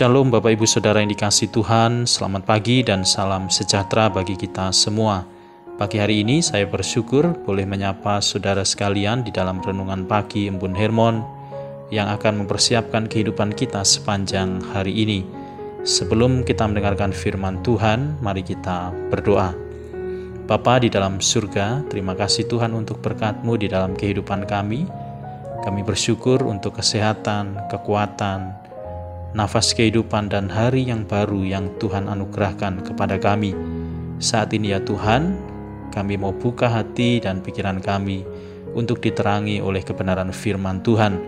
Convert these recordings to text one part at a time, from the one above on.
Shalom Bapak Ibu Saudara yang dikasihi Tuhan, selamat pagi dan salam sejahtera bagi kita semua. Pagi hari ini saya bersyukur boleh menyapa saudara sekalian di dalam renungan pagi Embun Hermon yang akan mempersiapkan kehidupan kita sepanjang hari ini. Sebelum kita mendengarkan firman Tuhan, mari kita berdoa. Bapa di dalam surga, terima kasih Tuhan untuk berkat-Mu di dalam kehidupan kami. Kami bersyukur untuk kesehatan, kekuatan, nafas kehidupan dan hari yang baru yang Tuhan anugerahkan kepada kami. Saat ini ya Tuhan, kami mau buka hati dan pikiran kami untuk diterangi oleh kebenaran firman Tuhan.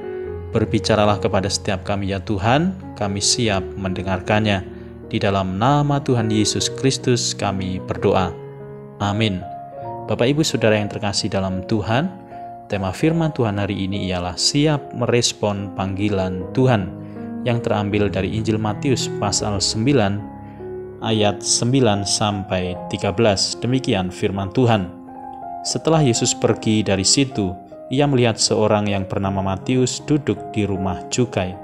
Berbicaralah kepada setiap kami ya Tuhan, kami siap mendengarkannya. Di dalam nama Tuhan Yesus Kristus kami berdoa. Amin. Bapak Ibu Saudara yang terkasih dalam Tuhan, tema firman Tuhan hari ini ialah siap merespon panggilan Tuhan, yang terambil dari Injil Matius pasal 9 ayat 9 sampai 13. Demikian firman Tuhan. Setelah Yesus pergi dari situ, ia melihat seorang yang bernama Matius duduk di rumah cukai.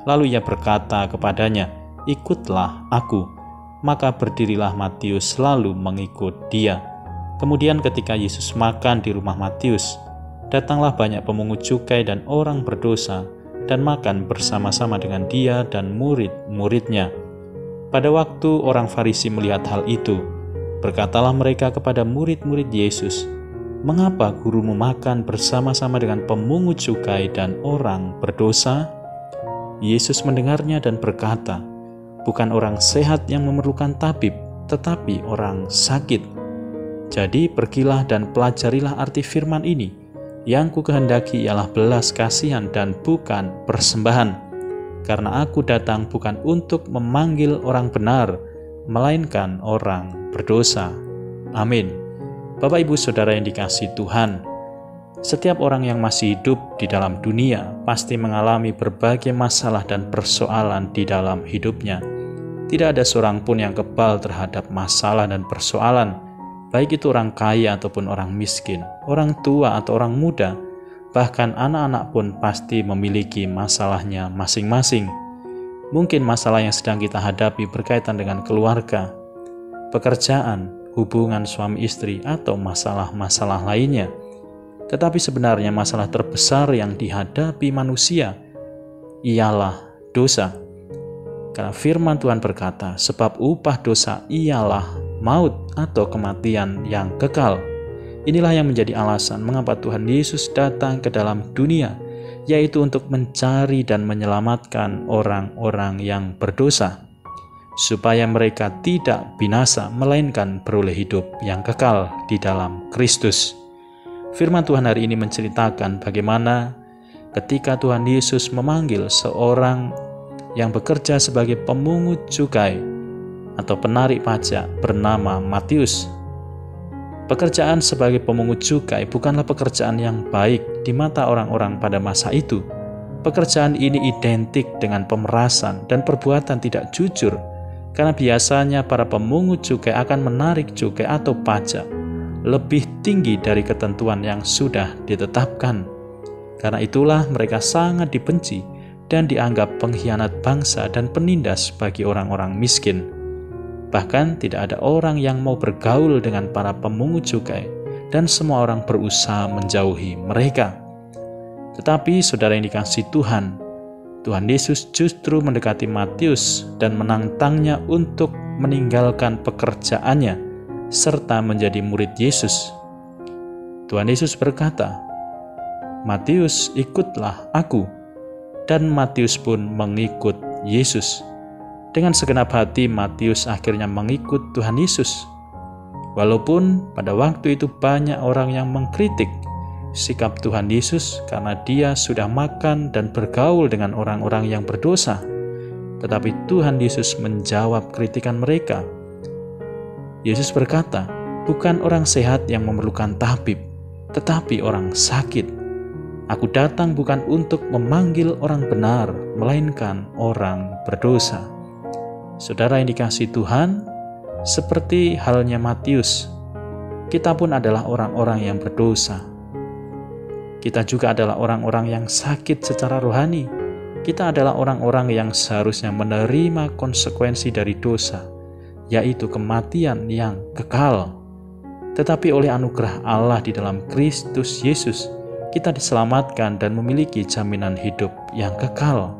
Lalu ia berkata kepadanya, "Ikutlah aku." Maka berdirilah Matius lalu mengikut dia. Kemudian ketika Yesus makan di rumah Matius, datanglah banyak pemungut cukai dan orang berdosa dan makan bersama-sama dengan dia dan murid-muridnya. Pada waktu orang Farisi melihat hal itu, berkatalah mereka kepada murid-murid Yesus, "Mengapa gurumu makan bersama-sama dengan pemungut cukai dan orang berdosa?" Yesus mendengarnya dan berkata, "Bukan orang sehat yang memerlukan tabib, tetapi orang sakit. Jadi pergilah dan pelajarilah arti firman ini. Yang ku kehendaki ialah belas kasihan dan bukan persembahan. Karena aku datang bukan untuk memanggil orang benar, melainkan orang berdosa." Amin. Bapak Ibu Saudara yang dikasihi Tuhan, setiap orang yang masih hidup di dalam dunia pasti mengalami berbagai masalah dan persoalan di dalam hidupnya. Tidak ada seorang pun yang kebal terhadap masalah dan persoalan, baik itu orang kaya ataupun orang miskin, orang tua atau orang muda, bahkan anak-anak pun pasti memiliki masalahnya masing-masing. Mungkin masalah yang sedang kita hadapi berkaitan dengan keluarga, pekerjaan, hubungan suami istri, atau masalah-masalah lainnya. Tetapi sebenarnya masalah terbesar yang dihadapi manusia ialah dosa. Karena firman Tuhan berkata, "Sebab upah dosa ialah maut atau kematian yang kekal." Inilah yang menjadi alasan mengapa Tuhan Yesus datang ke dalam dunia, yaitu untuk mencari dan menyelamatkan orang-orang yang berdosa, supaya mereka tidak binasa, melainkan beroleh hidup yang kekal di dalam Kristus. Firman Tuhan hari ini menceritakan bagaimana ketika Tuhan Yesus memanggil seorang yang bekerja sebagai pemungut cukai atau penarik pajak bernama Matius. Pekerjaan sebagai pemungut cukai bukanlah pekerjaan yang baik di mata orang-orang pada masa itu. Pekerjaan ini identik dengan pemerasan dan perbuatan tidak jujur, karena biasanya para pemungut cukai akan menarik cukai atau pajak lebih tinggi dari ketentuan yang sudah ditetapkan. Karena itulah mereka sangat dibenci dan dianggap pengkhianat bangsa dan penindas bagi orang-orang miskin. Bahkan tidak ada orang yang mau bergaul dengan para pemungut cukai, dan semua orang berusaha menjauhi mereka. Tetapi saudara yang dikasihi Tuhan, Tuhan Yesus justru mendekati Matius dan menantangnya untuk meninggalkan pekerjaannya serta menjadi murid Yesus. Tuhan Yesus berkata, "Matius, ikutlah aku." Dan Matius pun mengikut Yesus. Dengan segenap hati Matius akhirnya mengikut Tuhan Yesus. Walaupun pada waktu itu banyak orang yang mengkritik sikap Tuhan Yesus karena dia sudah makan dan bergaul dengan orang-orang yang berdosa. Tetapi Tuhan Yesus menjawab kritikan mereka. Yesus berkata, "Bukan orang sehat yang memerlukan tabib, tetapi orang sakit. Aku datang bukan untuk memanggil orang benar, melainkan orang berdosa." Saudara yang dikasihi Tuhan, seperti halnya Matius, kita pun adalah orang-orang yang berdosa. Kita juga adalah orang-orang yang sakit secara rohani, Kita adalah orang-orang yang seharusnya menerima konsekuensi dari dosa, yaitu kematian yang kekal. Tetapi oleh anugerah Allah di dalam Kristus Yesus, kita diselamatkan dan memiliki jaminan hidup yang kekal.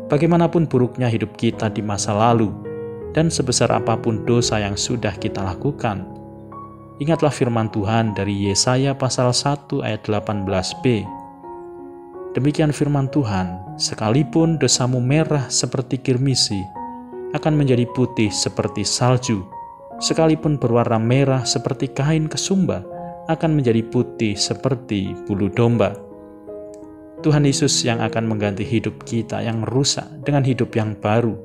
Bagaimanapun buruknya hidup kita di masa lalu, dan sebesar apapun dosa yang sudah kita lakukan, ingatlah firman Tuhan dari Yesaya pasal 1 ayat 18b. Demikian firman Tuhan, sekalipun dosamu merah seperti kirmisi, akan menjadi putih seperti salju. Sekalipun berwarna merah seperti kain kesumba, akan menjadi putih seperti bulu domba. Tuhan Yesus yang akan mengganti hidup kita yang rusak dengan hidup yang baru.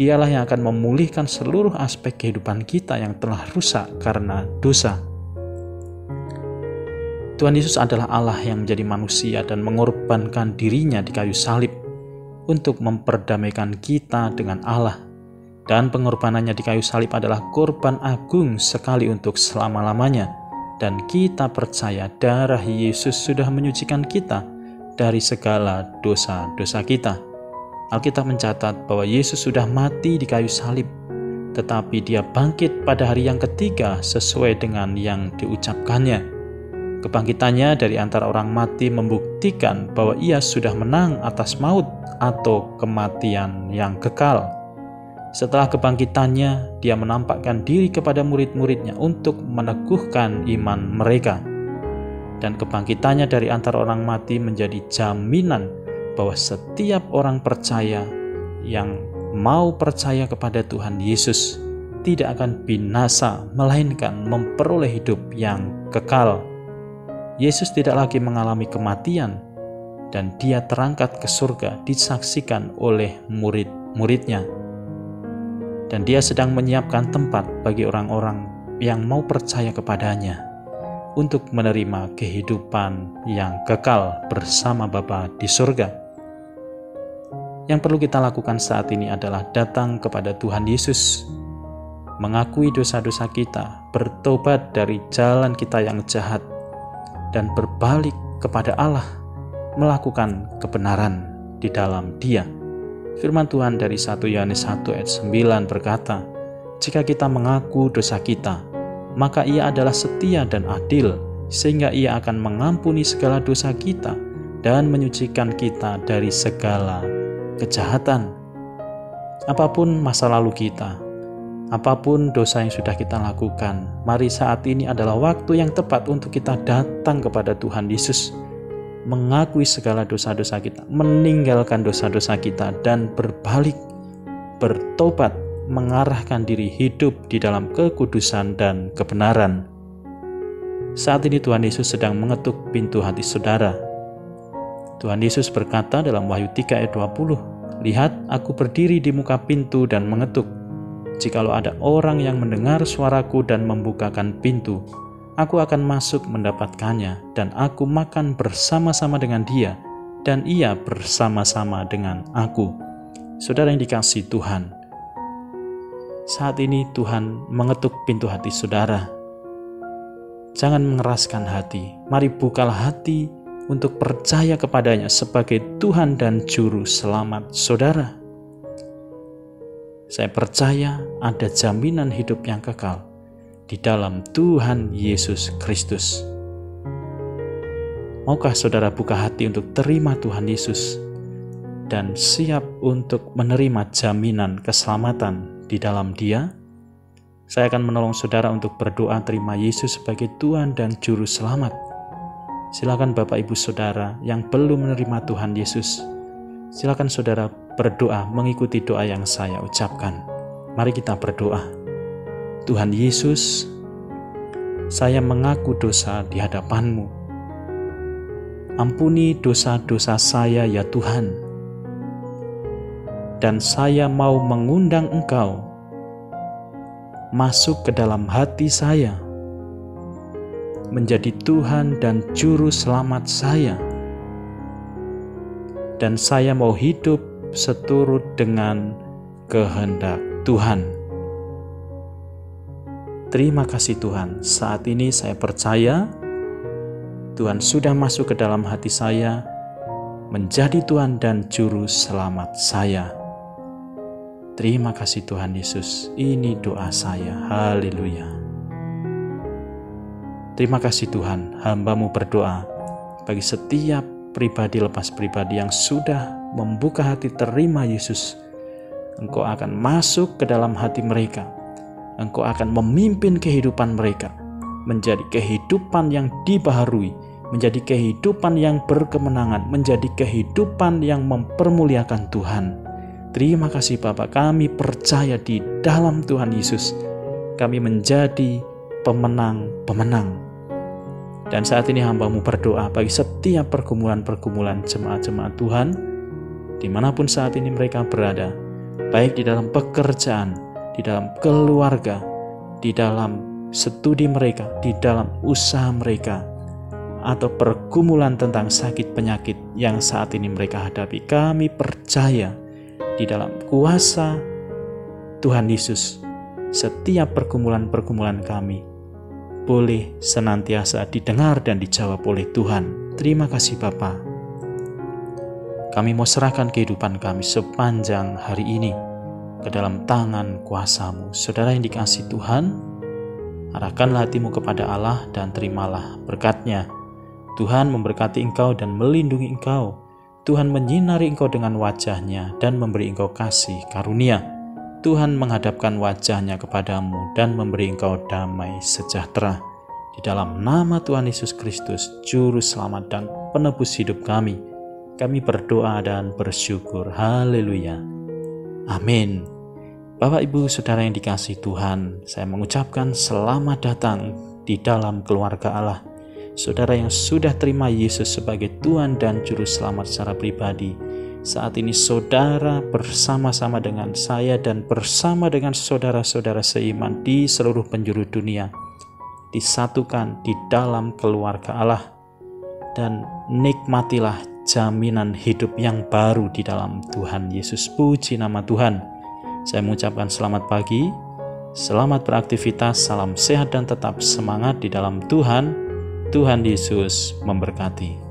Dialah yang akan memulihkan seluruh aspek kehidupan kita yang telah rusak karena dosa. Tuhan Yesus adalah Allah yang menjadi manusia dan mengorbankan dirinya di kayu salib untuk memperdamaikan kita dengan Allah. Dan pengorbanannya di kayu salib adalah korban agung sekali untuk selama-lamanya. Dan kita percaya darah Yesus sudah menyucikan kita dari segala dosa-dosa kita. Alkitab mencatat bahwa Yesus sudah mati di kayu salib, tetapi Dia bangkit pada hari yang ketiga sesuai dengan yang diucapkannya. Kebangkitannya dari antara orang mati membuktikan bahwa Ia sudah menang atas maut atau kematian yang kekal. Setelah kebangkitannya, Dia menampakkan diri kepada murid-muridnya untuk meneguhkan iman mereka. Dan kebangkitannya dari antara orang mati menjadi jaminan bahwa setiap orang percaya yang mau percaya kepada Tuhan Yesus tidak akan binasa, melainkan memperoleh hidup yang kekal. Yesus tidak lagi mengalami kematian, dan Dia terangkat ke surga disaksikan oleh murid-muridnya. Dan Dia sedang menyiapkan tempat bagi orang-orang yang mau percaya kepadanya untuk menerima kehidupan yang kekal bersama Bapa di surga. Yang perlu kita lakukan saat ini adalah datang kepada Tuhan Yesus, mengakui dosa-dosa kita, bertobat dari jalan kita yang jahat, dan berbalik kepada Allah, melakukan kebenaran di dalam Dia. Firman Tuhan dari 1 Yohanes 1 ayat 9 berkata, "Jika kita mengaku dosa kita, maka Ia adalah setia dan adil, sehingga Ia akan mengampuni segala dosa kita dan menyucikan kita dari segala kejahatan." Apapun masa lalu kita, apapun dosa yang sudah kita lakukan, mari saat ini adalah waktu yang tepat untuk kita datang kepada Tuhan Yesus, mengakui segala dosa-dosa kita, meninggalkan dosa-dosa kita, dan berbalik, bertobat, mengarahkan diri hidup di dalam kekudusan dan kebenaran. Saat ini Tuhan Yesus sedang mengetuk pintu hati saudara. Tuhan Yesus berkata dalam Wahyu 3 ayat 20, "Lihat, aku berdiri di muka pintu dan mengetuk. Jikalau ada orang yang mendengar suaraku dan membukakan pintu, aku akan masuk mendapatkannya, dan aku makan bersama-sama dengan dia, dan ia bersama-sama dengan aku." Saudara yang dikasihi Tuhan, saat ini Tuhan mengetuk pintu hati saudara. Jangan mengeraskan hati. Mari bukalah hati untuk percaya kepadanya sebagai Tuhan dan Juru Selamat saudara. Saya percaya ada jaminan hidup yang kekal di dalam Tuhan Yesus Kristus. Maukah saudara buka hati untuk terima Tuhan Yesus dan siap untuk menerima jaminan keselamatan di dalam Dia? Saya akan menolong saudara untuk berdoa terima Yesus sebagai Tuhan dan Juru Selamat. Silakan Bapak Ibu Saudara yang belum menerima Tuhan Yesus, silakan saudara berdoa mengikuti doa yang saya ucapkan. Mari kita berdoa. Tuhan Yesus, saya mengaku dosa di hadapan-Mu. Ampuni dosa-dosa saya ya Tuhan. Dan saya mau mengundang Engkau masuk ke dalam hati saya, menjadi Tuhan dan Juru Selamat saya. Dan saya mau hidup seturut dengan kehendak Tuhan. Terima kasih Tuhan, saat ini saya percaya Tuhan sudah masuk ke dalam hati saya menjadi Tuhan dan Juru Selamat saya. Terima kasih Tuhan Yesus, ini doa saya. Haleluya. Terima kasih Tuhan, hamba-Mu berdoa bagi setiap pribadi lepas pribadi yang sudah membuka hati terima Yesus. Engkau akan masuk ke dalam hati mereka. Engkau akan memimpin kehidupan mereka menjadi kehidupan yang dibaharui, menjadi kehidupan yang berkemenangan, menjadi kehidupan yang mempermuliakan Tuhan. Terima kasih Bapa, kami percaya di dalam Tuhan Yesus kami menjadi pemenang-pemenang. Dan saat ini hamba-Mu berdoa bagi setiap pergumulan-pergumulan jemaat-jemaat Tuhan, dimanapun saat ini mereka berada, baik di dalam pekerjaan, di dalam keluarga, di dalam studi mereka, di dalam usaha mereka, atau pergumulan tentang sakit penyakit yang saat ini mereka hadapi. Kami percaya di dalam kuasa Tuhan Yesus, setiap pergumulan-pergumulan kami boleh senantiasa didengar dan dijawab oleh Tuhan. Terima kasih Bapa. Kami mau serahkan kehidupan kami sepanjang hari ini ke dalam tangan kuasa-Mu. Saudara yang dikasihi Tuhan, arahkanlah hatimu kepada Allah dan terimalah berkat-Nya. Tuhan memberkati engkau dan melindungi engkau. Tuhan menyinari engkau dengan wajah-Nya dan memberi engkau kasih karunia. Tuhan menghadapkan wajah-Nya kepadamu dan memberi engkau damai sejahtera. Di dalam nama Tuhan Yesus Kristus, Juru Selamat dan Penebus hidup kami berdoa dan bersyukur. Haleluya. Amin. Bapak, Ibu, Saudara yang dikasihi Tuhan, saya mengucapkan selamat datang di dalam keluarga Allah. Saudara yang sudah terima Yesus sebagai Tuhan dan Juru Selamat secara pribadi, saat ini saudara bersama-sama dengan saya dan bersama dengan saudara-saudara seiman di seluruh penjuru dunia disatukan di dalam keluarga Allah, dan nikmatilah jaminan hidup yang baru di dalam Tuhan Yesus. Puji nama Tuhan. Saya mengucapkan selamat pagi, selamat beraktivitas, salam sehat dan tetap semangat di dalam Tuhan. Tuhan Yesus memberkati.